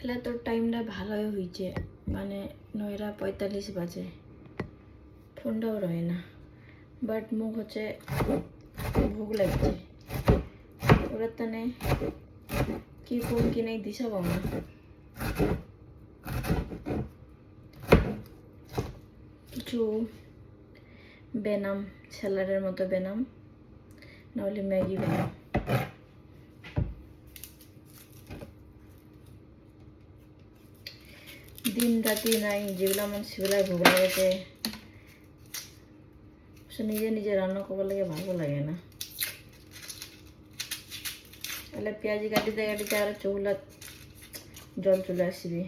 হেলে তোর টাইমটা ভালোই হয়েছে, মানে 9:45 বাজে, ফোনটাও রয়ে না, বাট মুখ হচ্ছে ভোগ লাগছে। ওরা তানে কি ফোন কিনে দিশা পাও না। কিছু বেনাম, স্যালাডের মতো বেনাম, নাহলে ম্যাগি বেনাম। দিন রাতি নাই, যেগুলো আমার সেগুলাই ভোগ লাগাতে, নিজে নিজে রান্না করবার লাগে ভালো লাগে না। তাহলে পেঁয়াজি কাটিতে কাটিতে আর চৌলা জল চলে আসবে।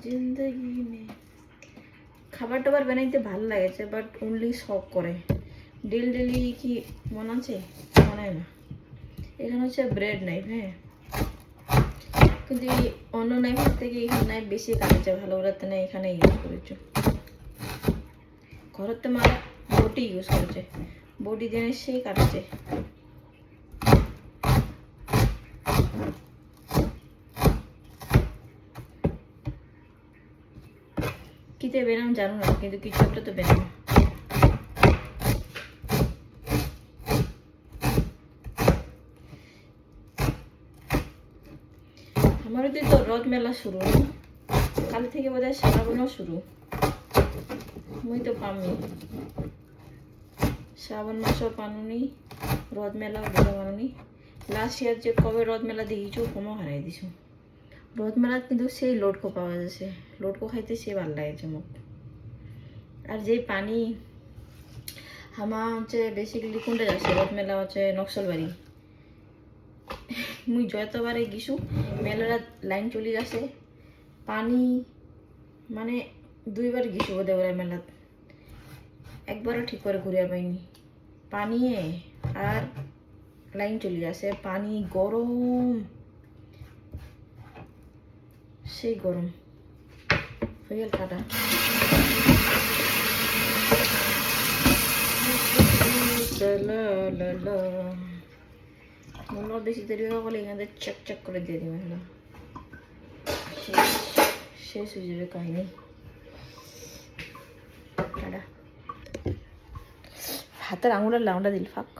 জিন্দগি মে খাবার টাবার বানাইতে ভালো লাগেছে, বাট অনলি শখ করে। ডেলি কি মনে আছে? মনে হয় না। এখানে হচ্ছে ব্রেড নাইফ, হ্যাঁ, কিন্তু এই অন্য নাইফের থেকে এখানে নাইফ বেশি কাটেছে ভালো, ওরাতে না এখানে ইউজ করেছো। ঘরতে মা বটি ইউজ করেছে, বটি দিয়ে সেই কাটেছে। কিতে বেনাম জানো না, কিন্তু কিছু একটা তো বেনাম। আমার তো রথ মেলা শুরু, কাল থেকে বোধহয় শ্রাবণও শুরু। মুই তো পামি শ্রাবণ মাসও পানুনি, রথ মেলাও দেখে পানুনি। লাস্ট ইয়ার যে কবে রথ মেলা দেখিছো কমও হারাই দিছো। রথ মেলা কিন্তু সেই লটকো পাওয়া যাচ্ছে, লটকো খাইতে সে ভালো লাগেছে মুখ। আর যেই পানি আমার হচ্ছে বেসিক্যালি কোনটা যাচ্ছে রথ মেলা হচ্ছে নকশালবাড়ি। মুই যতবারে গিসু মেলার লাইন চলে গেছে, পানি মানে 2বার গিসু বোধ হয় মেলাত, একবারও ঠিক করে ঘুরিয়া পাইনি। পানি আর লাইন চলে গেছে, পানি গরম, সেই গরম হয়ে গেল কাটা। মনে বেশি দেরি হয়ে গেলে এখান থেকে চেক চেক করে দিয়ে দিবে, হলো শেষ হয়ে যাবে কাহিনি। হাতের আঙুলের লাউন্ডা দিল ফাঁক।